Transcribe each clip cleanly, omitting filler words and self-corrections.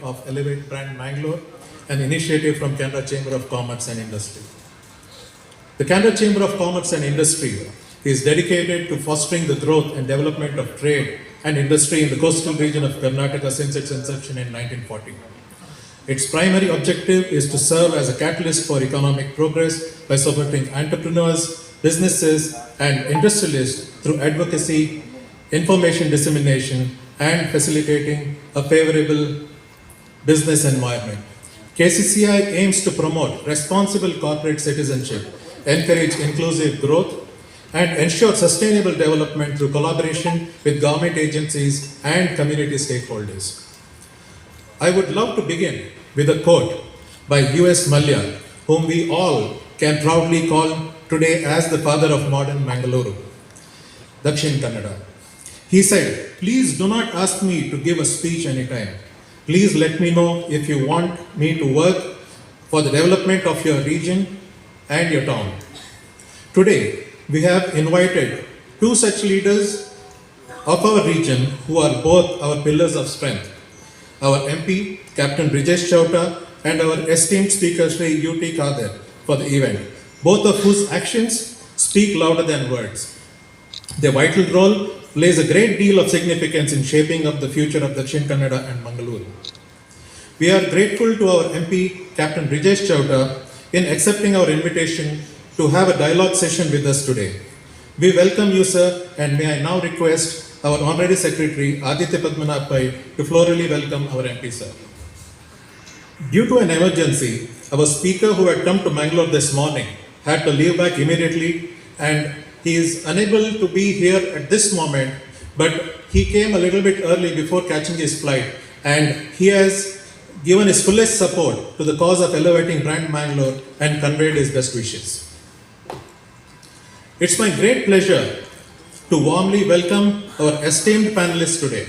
of Elevate Brand Mangalore, an initiative from Canara Chamber of Commerce and Industry. The Canara Chamber of Commerce and Industry is dedicated to fostering the growth and development of trade and industry in the coastal region of Karnataka since its inception in 1940. Its primary objective is to serve as a catalyst for economic progress by supporting entrepreneurs, businesses, and industrialists through advocacy, information dissemination, and facilitating a favorable business environment. KCCI aims to promote responsible corporate citizenship, encourage inclusive growth, and ensure sustainable development through collaboration with government agencies and community stakeholders. I would love to begin with a quote by U.S. Malya, whom we all can proudly call today as the father of modern Mangaluru, Dakshin Kannada. He said, "Please do not ask me to give a speech anytime. Please let me know if you want me to work for the development of your region and your town." Today, we have invited two such leaders of our region who are both our pillars of strength. Our MP, Captain Brijesh Chauta, and our esteemed speaker, Shri U.T. Kader, for the event, both of whose actions speak louder than words. Their vital role plays a great deal of significance in shaping up the future of Dakshin Kannada and Mangaluru. We are grateful to our MP, Captain Brijesh Chauta, in accepting our invitation to have a dialogue session with us today. We welcome you, sir, and may I now request our Honorary Secretary, Aditya Padmanabh Pai, to florally welcome our MP, sir. Due to an emergency, our speaker who had come to Mangalore this morning had to leave back immediately, and he is unable to be here at this moment, but he came a little bit early before catching his flight, and he has given his fullest support to the cause of elevating brand Mangalore and conveyed his best wishes. It's my great pleasure to warmly welcome our esteemed panelists today.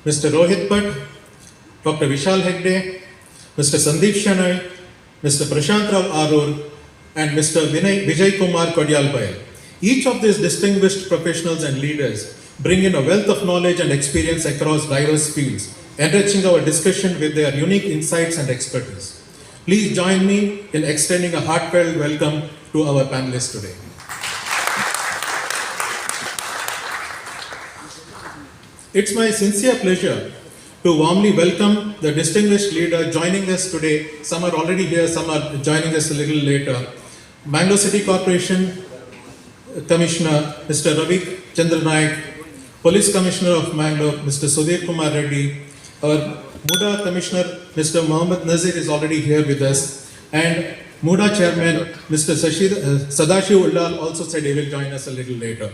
Mr. Rohit Bhatt, Dr. Vishal Hegde, Mr. Sandeep Shenoy, Mr. Prashant Rao Arur, and Mr. Vijay Kumar Kodyalpai. Each of these distinguished professionals and leaders bring in a wealth of knowledge and experience across diverse fields, enriching our discussion with their unique insights and expertise. Please join me in extending a heartfelt welcome to our panelists today. It's my sincere pleasure to warmly welcome the distinguished leader joining us today. Some are already here, some are joining us a little later. Bangalore City Corporation Commissioner, Mr. Ravi Chandra Naik, Police Commissioner of Mangalore, Mr. Sudhir Kumar Reddy, our MUDA Commissioner, Mr. Mohammad Nazir is already here with us, and MUDA Chairman, Mr. Sadashiv Ullal also said he will join us a little later.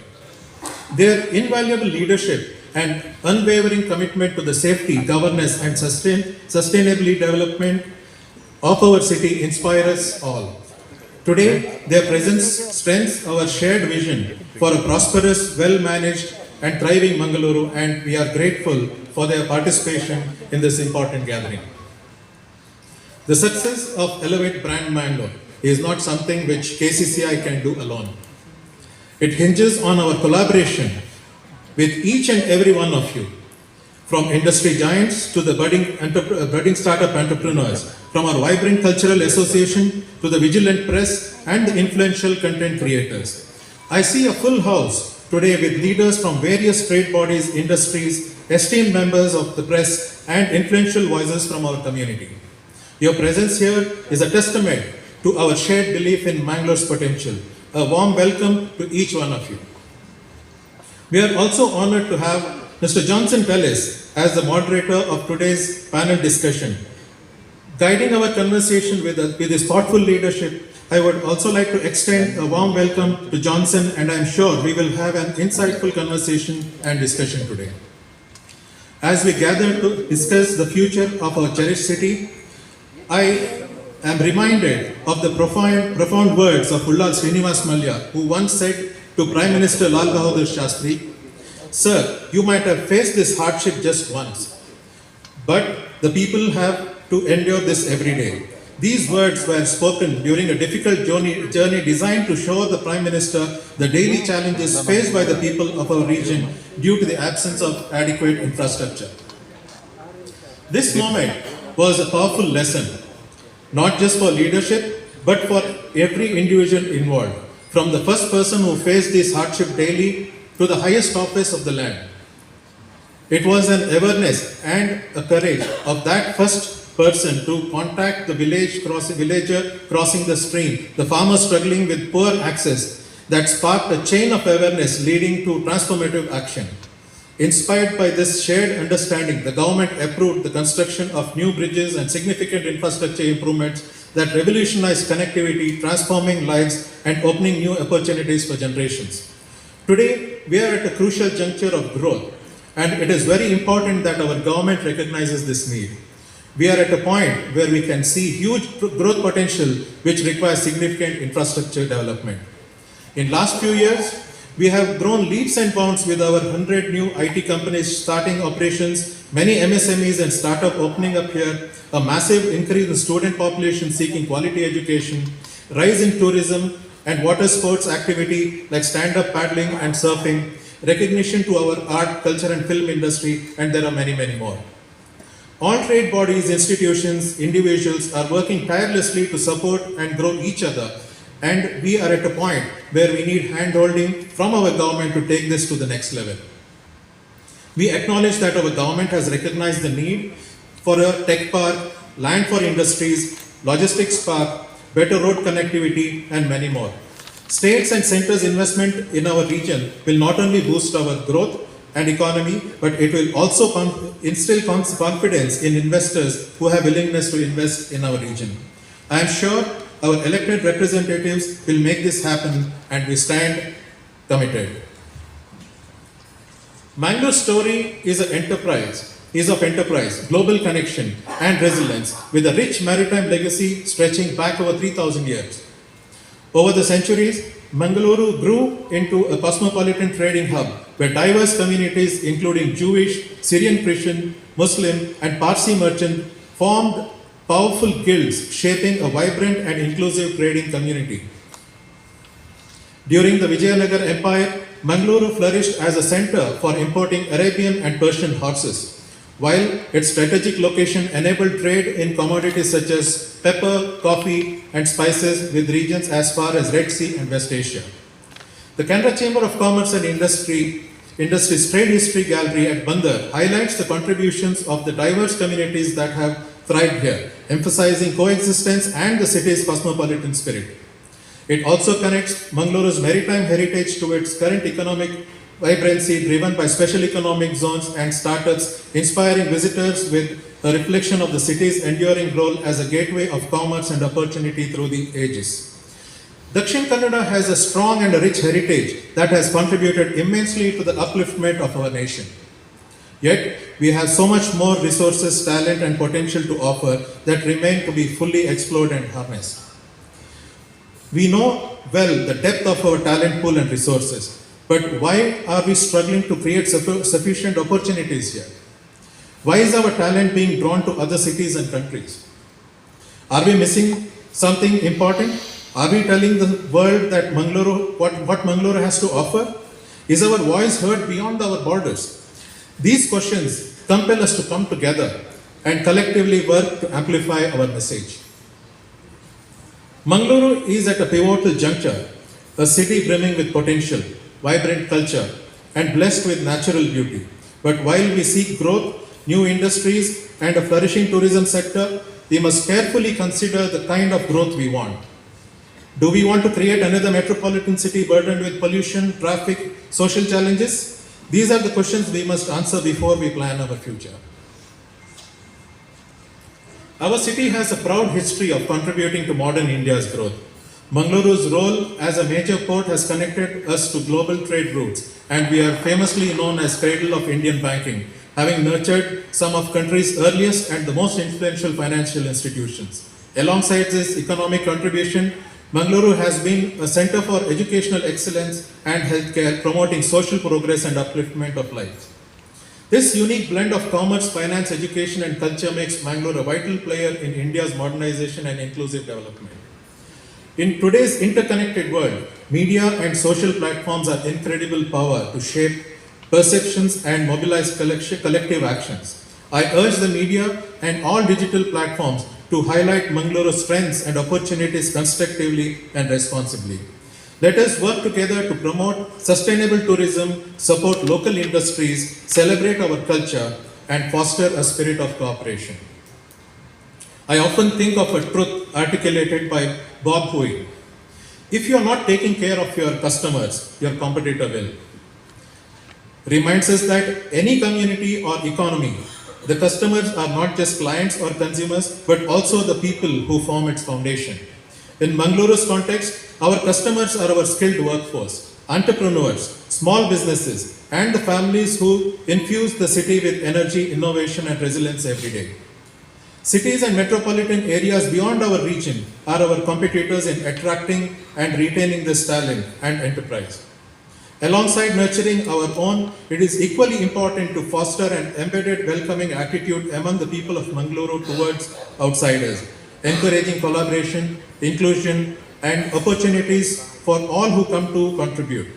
Their invaluable leadership and unwavering commitment to the safety, governance, and sustainability development of our city inspire us all. Today, their presence strengthens our shared vision for a prosperous, well-managed, and thriving Mangaluru, and we are grateful for their participation in this important gathering. The success of Elevate Brand Mangalore is not something which KCCI can do alone. It hinges on our collaboration with each and every one of you, from industry giants to the budding startup entrepreneurs, from our vibrant cultural association to the vigilant press and the influential content creators. I see a full house today with leaders from various trade bodies, industries, esteemed members of the press, and influential voices from our community. Your presence here is a testament to our shared belief in Mangalore's potential. A warm welcome to each one of you. We are also honored to have Mr. Johnson Pellis as the moderator of today's panel discussion. Guiding our conversation with his thoughtful leadership, I would also like to extend a warm welcome to Johnson, and I'm sure we will have an insightful conversation and discussion today. As we gather to discuss the future of our cherished city, I am reminded of the profound words of Ullal Srinivas Malya, who once said to Prime Minister Lal Bahadur Shastri, "Sir, you might have faced this hardship just once, but the people have to endure this every day." These words were spoken during a difficult journey designed to show the Prime Minister the daily challenges faced by the people of our region due to the absence of adequate infrastructure. This moment was a powerful lesson, not just for leadership, but for every individual involved, from the first person who faced this hardship daily to the highest office of the land. It was an awareness and a courage of that first person to contact the villager crossing the stream, the farmer struggling with poor access, that sparked a chain of awareness leading to transformative action. Inspired by this shared understanding, the government approved the construction of new bridges and significant infrastructure improvements that revolutionized connectivity, transforming lives and opening new opportunities for generations. Today, we are at a crucial juncture of growth, and it is very important that our government recognizes this need. We are at a point where we can see huge growth potential which requires significant infrastructure development. In last few years, we have grown leaps and bounds with our 100 new IT companies starting operations, many MSMEs and startup opening up here, a massive increase in student population seeking quality education, rise in tourism and water sports activity like stand-up paddling and surfing, recognition to our art, culture and film industry, and there are many, many more. All trade bodies, institutions, individuals are working tirelessly to support and grow each other, and we are at a point where we need hand-holding from our government to take this to the next level. We acknowledge that our government has recognized the need for a tech park, land for industries, logistics park, better road connectivity, and many more. States and centers' investment in our region will not only boost our growth and economy, but it will also instill confidence in investors who have willingness to invest in our region. I am sure our elected representatives will make this happen, and we stand committed. Mangalore's story is of enterprise, global connection and resilience with a rich maritime legacy stretching back over 3,000 years. Over the centuries, Mangalore grew into a cosmopolitan trading hub where diverse communities including Jewish, Syrian Christian, Muslim and Parsi merchant formed powerful guilds shaping a vibrant and inclusive trading community. During the Vijayanagar Empire, Mangalore flourished as a center for importing Arabian and Persian horses, while its strategic location enabled trade in commodities such as pepper, coffee, and spices with regions as far as Red Sea and West Asia. The Canara Chamber of Commerce and Industry's Trade History Gallery at Bandar highlights the contributions of the diverse communities that have thrived here, emphasizing coexistence and the city's cosmopolitan spirit. It also connects Mangalore's maritime heritage to its current economic vibrancy driven by special economic zones and startups, inspiring visitors with a reflection of the city's enduring role as a gateway of commerce and opportunity through the ages. Dakshin Kannada has a strong and a rich heritage that has contributed immensely to the upliftment of our nation. Yet, we have so much more resources, talent and potential to offer that remain to be fully explored and harnessed. We know well the depth of our talent pool and resources, but why are we struggling to create sufficient opportunities here? Why is our talent being drawn to other cities and countries? Are we missing something important? Are we telling the world that what Mangalore has to offer? Is our voice heard beyond our borders? These questions compel us to come together and collectively work to amplify our message. Mangalore is at a pivotal juncture, a city brimming with potential, vibrant culture, and blessed with natural beauty. But while we seek growth, new industries, and a flourishing tourism sector, we must carefully consider the kind of growth we want. Do we want to create another metropolitan city burdened with pollution, traffic, social challenges? These are the questions we must answer before we plan our future. Our city has a proud history of contributing to modern India's growth. Mangaluru's role as a major port has connected us to global trade routes, and we are famously known as cradle of Indian banking, having nurtured some of country's earliest and the most influential financial institutions. Alongside this economic contribution, Mangalore has been a center for educational excellence and healthcare, promoting social progress and upliftment of life. This unique blend of commerce, finance, education, and culture makes Mangalore a vital player in India's modernization and inclusive development. In today's interconnected world, media and social platforms are incredible power to shape perceptions and mobilize collective actions. I urge the media and all digital platforms to highlight Mangaluru's strengths and opportunities constructively and responsibly. Let us work together to promote sustainable tourism, support local industries, celebrate our culture, and foster a spirit of cooperation. I often think of a truth articulated by Bob Hui. If you are not taking care of your customers, your competitor will. Reminds us that any community or economy, the customers are not just clients or consumers, but also the people who form its foundation. In Mangaluru's context, our customers are our skilled workforce, entrepreneurs, small businesses, and the families who infuse the city with energy, innovation, and resilience every day. Cities and metropolitan areas beyond our region are our competitors in attracting and retaining this talent and enterprise. Alongside nurturing our own, it is equally important to foster an embedded welcoming attitude among the people of Mangaluru towards outsiders, encouraging collaboration, inclusion, and opportunities for all who come to contribute.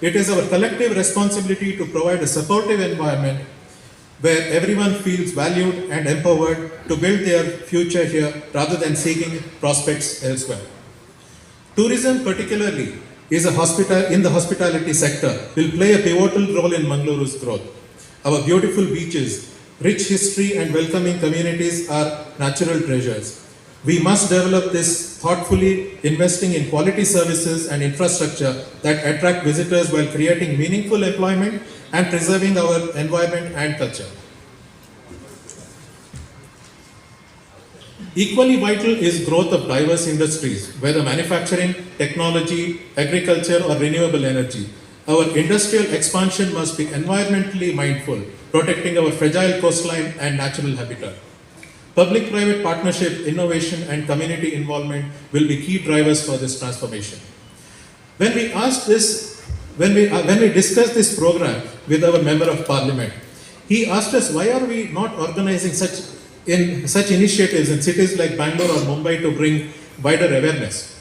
It is our collective responsibility to provide a supportive environment where everyone feels valued and empowered to build their future here rather than seeking prospects elsewhere. Tourism, particularly, is in the hospitality sector, will play a pivotal role in Mangaluru's growth. Our beautiful beaches, rich history, and welcoming communities are natural treasures. We must develop this thoughtfully, investing in quality services and infrastructure that attract visitors while creating meaningful employment and preserving our environment and culture. Equally vital is growth of diverse industries, whether manufacturing, technology, agriculture, or renewable energy. Our industrial expansion must be environmentally mindful, protecting our fragile coastline and natural habitat. Public-private partnership, innovation, and community involvement will be key drivers for this transformation. When we discussed this program with our Member of Parliament, he asked us why are we not organizing such initiatives in cities like Bangalore or Mumbai to bring wider awareness.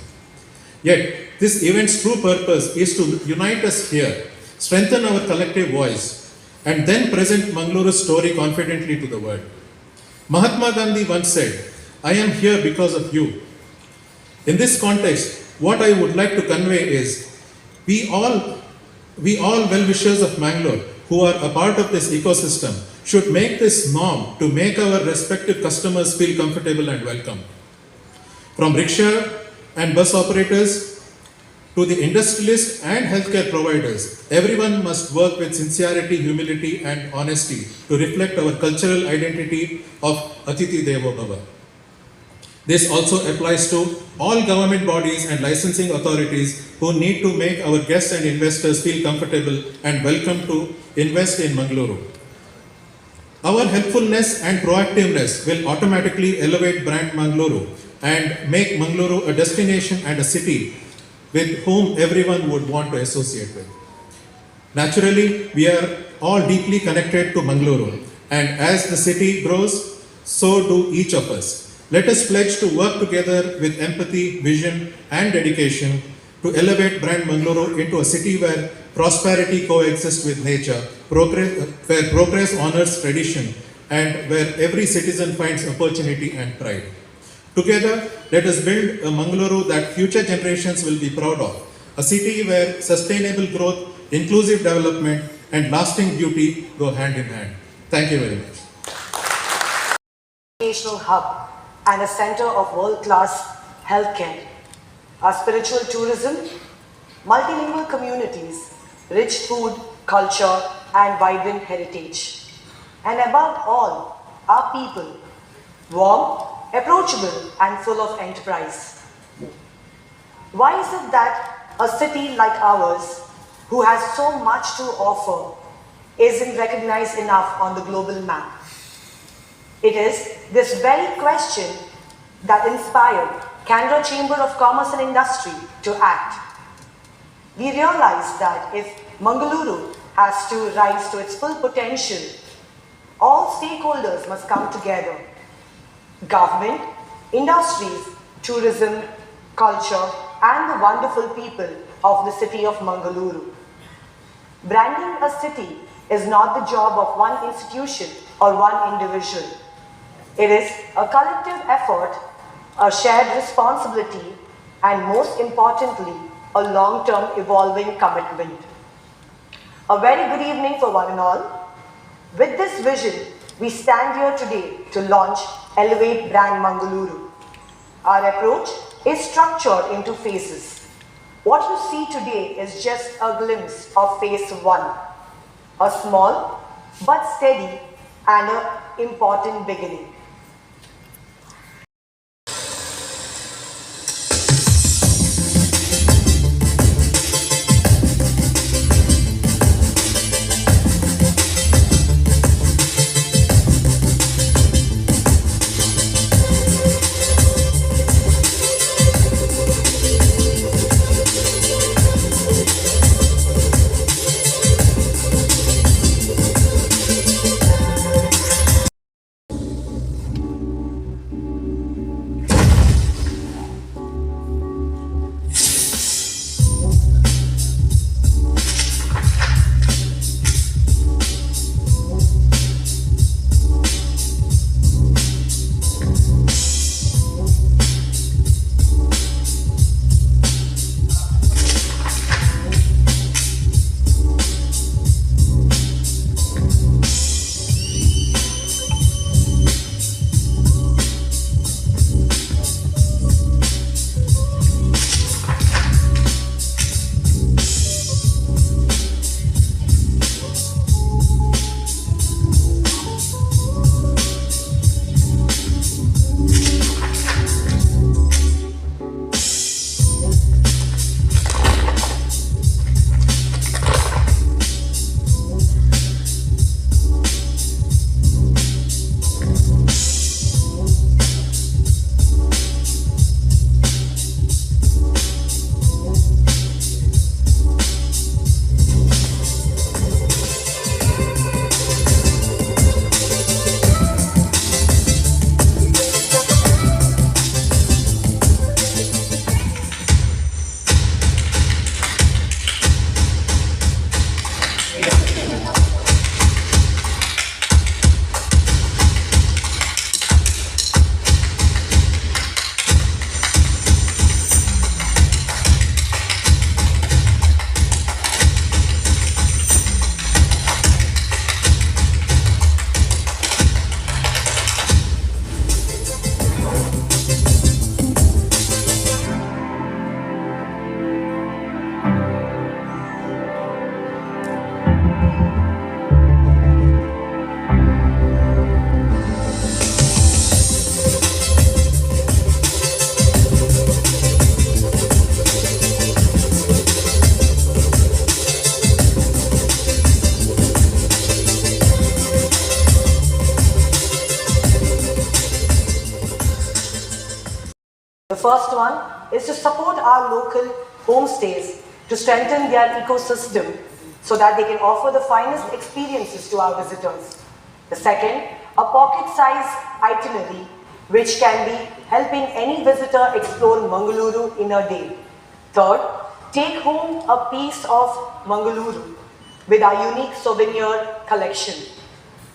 Yet, this event's true purpose is to unite us here, strengthen our collective voice, and then present Mangaluru's story confidently to the world. Mahatma Gandhi once said, "I am here because of you." In this context, what I would like to convey is, we all well-wishers of Mangalore who are a part of this ecosystem should make this norm to make our respective customers feel comfortable and welcome. From rickshaw and bus operators to the industrialists and healthcare providers, everyone must work with sincerity, humility, and honesty to reflect our cultural identity of Atithi Devo Bhava. This also applies to all government bodies and licensing authorities who need to make our guests and investors feel comfortable and welcome to invest in Mangaluru. Our helpfulness and proactiveness will automatically elevate brand Mangaluru and make Mangaluru a destination and a city with whom everyone would want to associate with. Naturally, we are all deeply connected to Mangaluru, and as the city grows, so do each of us. Let us pledge to work together with empathy, vision, and dedication to elevate brand Mangaluru into a city where prosperity coexists with nature, where progress honors tradition, and where every citizen finds opportunity and pride. Together, let us build a Mangaluru that future generations will be proud of, a city where sustainable growth, inclusive development, and lasting beauty go hand in hand. Thank you very much. Educational hub and a center of world-class healthcare, our spiritual tourism, multilingual communities, rich food, culture, and vibrant heritage. And above all, our people, warm, approachable, and full of enterprise. Why is it that a city like ours, who has so much to offer, isn't recognized enough on the global map? It is this very question that inspired Canberra Chamber of Commerce and Industry to act. We realized that if Mangaluru has to rise to its full potential, all stakeholders must come together. Government, industries, tourism, culture, and the wonderful people of the city of Mangaluru. Branding a city is not the job of one institution or one individual. It is a collective effort, a shared responsibility, and most importantly, a long-term evolving commitment. A very good evening for one and all. With this vision, we stand here today to launch Elevate Brand Mangaluru. Our approach is structured into phases. What you see today is just a glimpse of phase 1, a small but steady and an important beginning. The first one is to support our local homestays to strengthen their ecosystem so that they can offer the finest experiences to our visitors. The second, a pocket-sized itinerary which can be helping any visitor explore Mangaluru in a day. Third, take home a piece of Mangaluru with our unique souvenir collection.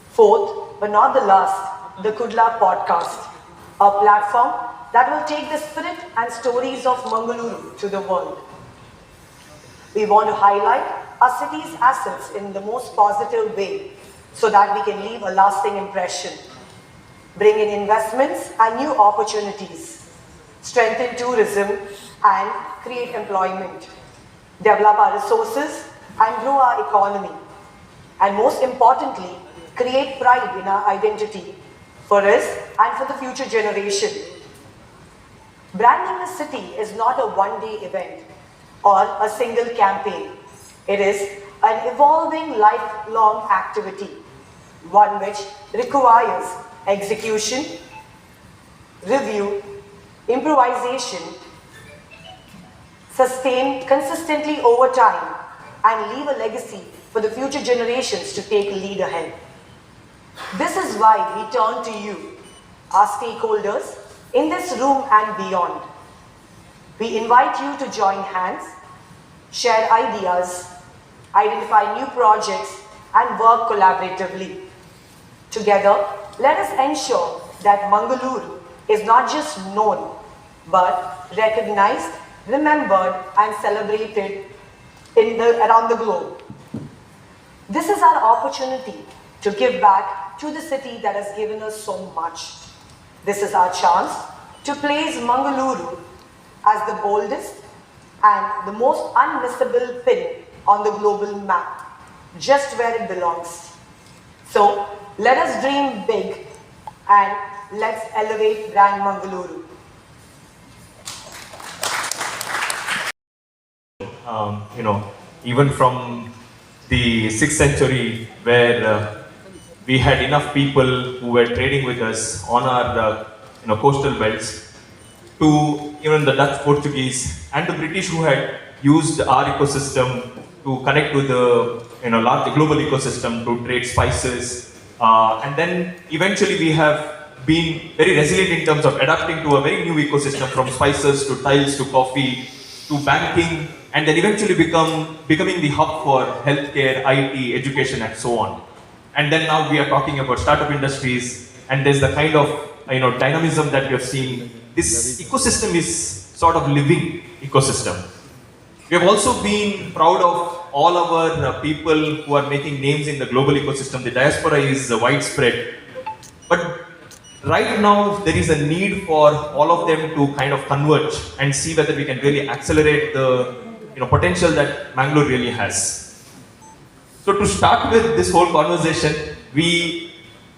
Fourth, but not the last, the Kudla podcast, a platform that will take the spirit and stories of Mangaluru to the world. We want to highlight our city's assets in the most positive way so that we can leave a lasting impression, bring in investments and new opportunities, strengthen tourism and create employment, develop our resources and grow our economy, and most importantly, create pride in our identity for us and for the future generation. Branding a city is not a one-day event or a single campaign. It is an evolving lifelong activity, one which requires execution, review, improvisation, sustained consistently over time, and leave a legacy for the future generations to take lead ahead. This is why we turn to you, our stakeholders, in this room and beyond. We invite you to join hands, share ideas, identify new projects, and work collaboratively. Together, let us ensure that Mangaluru is not just known, but recognized, remembered, and celebrated around the globe. This is our opportunity to give back to the city that has given us so much. This is our chance to place Mangaluru as the boldest and the most unmissable pin on the global map, just where it belongs. So let us dream big and let's elevate brand Mangaluru. Even from the 6th century, where we had enough people who were trading with us on our coastal belts, to even the Dutch, Portuguese, and the British who had used our ecosystem to connect with the large global ecosystem to trade spices, and then eventually we have been very resilient in terms of adapting to a very new ecosystem, from spices to tiles to coffee to banking, and then eventually becoming the hub for healthcare, IT, education, and so on. And then now we are talking about startup industries, and there's the kind of dynamism that we have seen. This ecosystem is sort of living ecosystem. We have also been proud of all our people who are making names in the global ecosystem. The diaspora is widespread, but right now there is a need for all of them to kind of converge and see whether we can really accelerate the potential that Mangalore really has. So to start with this whole conversation, we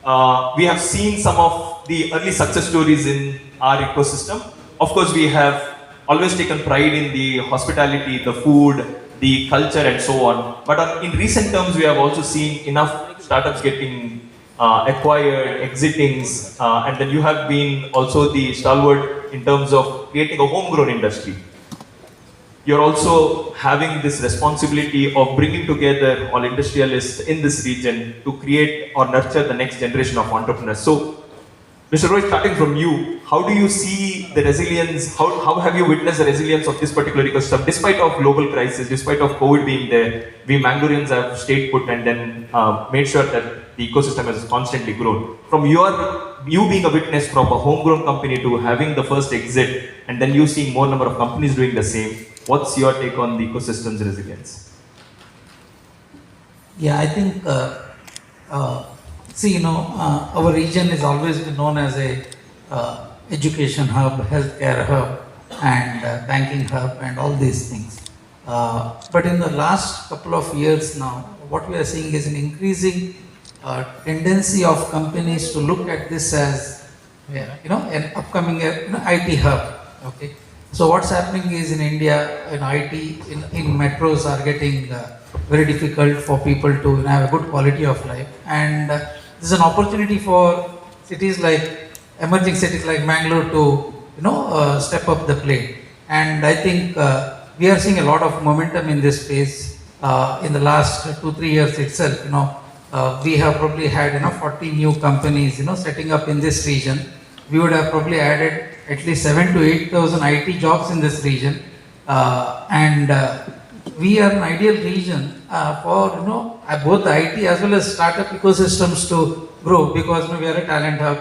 have seen some of the early success stories in our ecosystem. Of course, we have always taken pride in the hospitality, the food, the culture, and so on. But in recent terms, we have also seen enough startups getting acquired, exitings, and then you have been also the stalwart in terms of creating a homegrown industry. You're also having this responsibility of bringing together all industrialists in this region to create or nurture the next generation of entrepreneurs. So, Mr. Rohit, starting from you, how do you see the resilience, how have you witnessed the resilience of this particular ecosystem? Despite of global crisis, despite of COVID being there, we Mangaloreans have stayed put and then made sure that the ecosystem has constantly grown. From you being a witness from a homegrown company to having the first exit, and then you seeing more number of companies doing the same, what's your take on the ecosystem's resilience? Yeah, I think, our region has always been known as a education hub, healthcare hub, and banking hub, and all these things. But in the last couple of years now, what we are seeing is an increasing tendency of companies to look at this as, an upcoming IT hub. Okay. So what's happening is in India, IT in metros are getting very difficult for people to have a good quality of life, and this is an opportunity for cities like emerging cities like Mangalore to step up the plate. And I think we are seeing a lot of momentum in this space. In the last 2-3 years itself, we have probably had 40 new companies setting up in this region. We would have probably added at least 7,000 to 8,000 IT jobs in this region, and we are an ideal region for both the IT as well as startup ecosystems to grow, because we are a talent hub.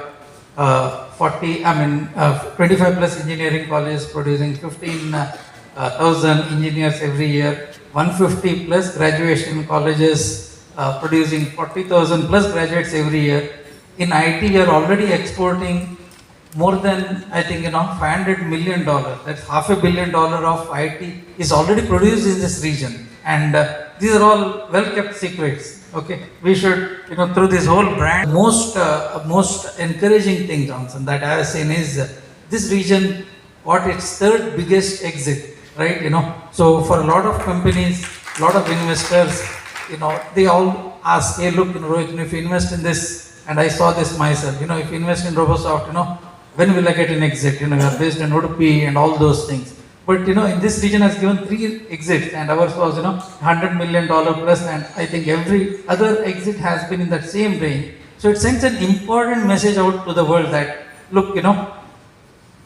25 plus engineering colleges producing 15,000 engineers every year, 150 plus graduation colleges producing 40,000 plus graduates every year. In IT, we are already exporting more than, I think, $500 million. That's $500 million of IT is already produced in this region. And these are all well-kept secrets. Okay, we should, through this whole brand, most encouraging thing, Johnson, that I have seen is this region got its third biggest exit, right? So for a lot of companies, a lot of investors, they all ask, hey, look, Rohit, if you invest in this, and I saw this myself, if you invest in Robosoft, when will I get an exit? We are based in Udupi and all those things. But in this region has given 3 exits, and ours was $100 million plus, and I think every other exit has been in that same range. So it sends an important message out to the world that look,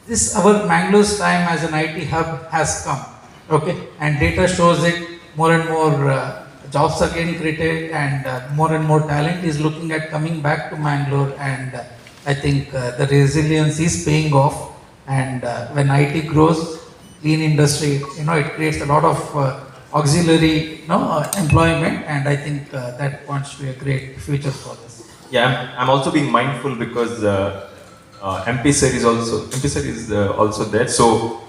this our Mangalore's time as an IT hub has come. Okay, and data shows it more and more. jobs are getting created and more talent is looking at coming back to Mangalore, and I think the resilience is paying off. And when IT grows, clean industry, it creates a lot of auxiliary, employment, and I think that points to a great future for us. Yeah, I'm also being mindful because MP sir is also there. So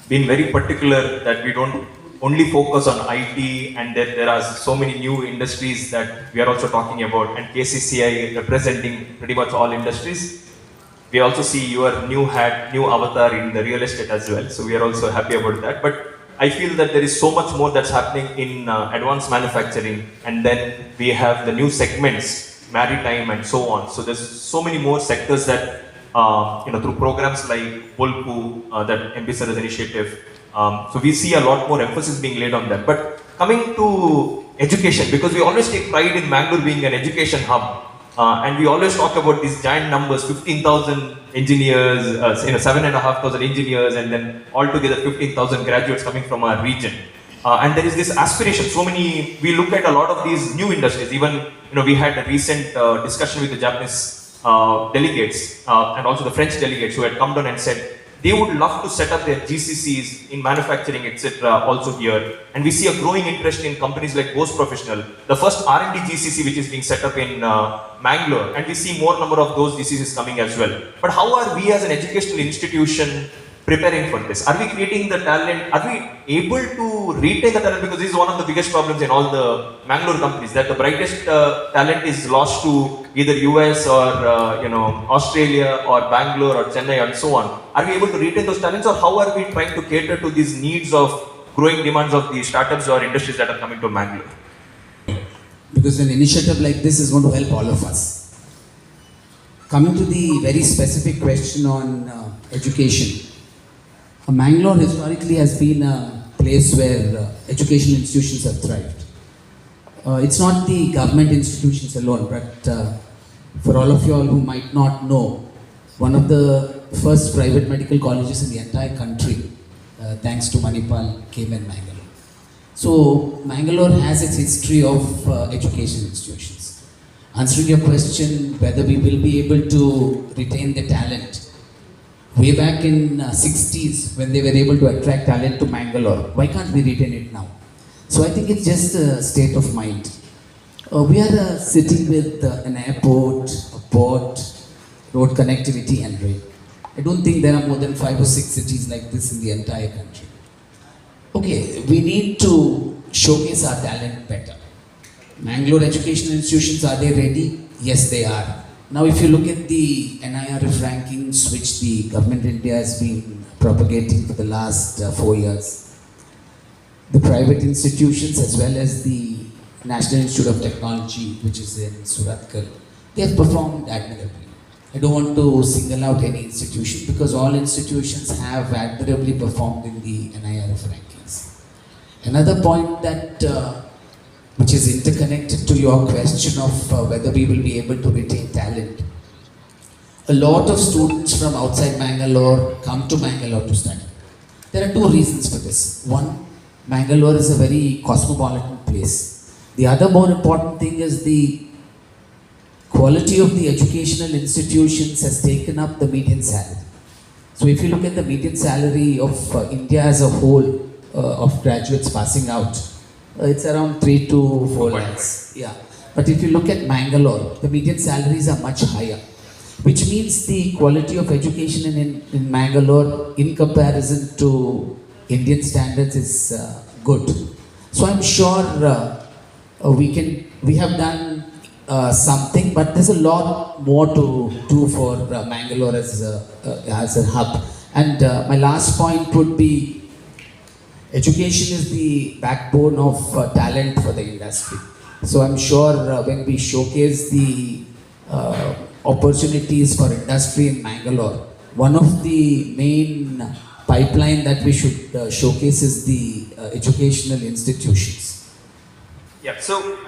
being very particular that we don't only focus on IT, and that there are so many new industries that we are also talking about, and KCCI representing pretty much all industries. We also see your new avatar in the real estate as well. So we are also happy about that. But I feel that there is so much more that's happening in advanced manufacturing, and then we have the new segments, maritime and so on. So there's so many more sectors that through programs like Volpu, that MP Sir's initiative. So we see a lot more emphasis being laid on that. But coming to education, because we always take pride in Mangalore being an education hub. And we always talk about these giant numbers, 15,000 engineers, 7,500 engineers, and then altogether 15,000 graduates coming from our region. And there is this aspiration, we look at a lot of these new industries. Even, we had a recent discussion with the Japanese delegates and also the French delegates who had come down and said, they would love to set up their GCCs in manufacturing, etc. also here. And we see a growing interest in companies like Bose Professional, the first R&D GCC which is being set up in Mangalore. And we see more number of those GCCs coming as well. But how are we as an educational institution preparing for this? Are we creating the talent? Are we able to retain the talent? Because this is one of the biggest problems in all the Mangalore companies, that the brightest talent is lost to either US or Australia or Bangalore or Chennai and so on. Are we able to retain those talents, or how are we trying to cater to these needs of growing demands of the startups or industries that are coming to Mangalore? Because an initiative like this is going to help all of us. Coming to the very specific question on education, Mangalore historically has been a place where educational institutions have thrived. It's not the government institutions alone, but for all of you all who might not know, one of the first private medical colleges in the entire country, thanks to Manipal, came in Mangalore. So Mangalore has its history of education institutions. Answering your question whether we will be able to retain the talent, way back in 60s when they were able to attract talent to Mangalore, why can't we retain it now? So I think it's just a state of mind. We are sitting with an airport, a port, road connectivity and rail. I don't think there are more than 5 or 6 cities like this in the entire country. Okay, we need to showcase our talent better. Mangalore educational institutions, are they ready? Yes, they are. Now, if you look at the NIRF rankings, which the government of India has been propagating for the last 4 years, the private institutions as well as the National Institute of Technology, which is in Surathkal, they have performed admirably. I don't want to single out any institution because all institutions have admirably performed in the NIRF rankings. Another point that which is interconnected to your question of whether we will be able to retain talent. A lot of students from outside Mangalore come to Mangalore to study. There are 2 reasons for this. One, Mangalore is a very cosmopolitan place. The other more important thing is the quality of the educational institutions has taken up the median salary. So if you look at the median salary of India as a whole, of graduates passing out, it's around 3 to 4 lakhs. Yeah. But if you look at Mangalore, the median salaries are much higher, which means the quality of education in Mangalore in comparison to Indian standards is good. So I'm sure we have done something, but there's a lot more to do for Mangalore as a hub. And my last point would be, education is the backbone of talent for the industry. So I'm sure when we showcase the opportunities for industry in Mangalore, one of the main pipeline that we should showcase is the educational institutions. Yeah, so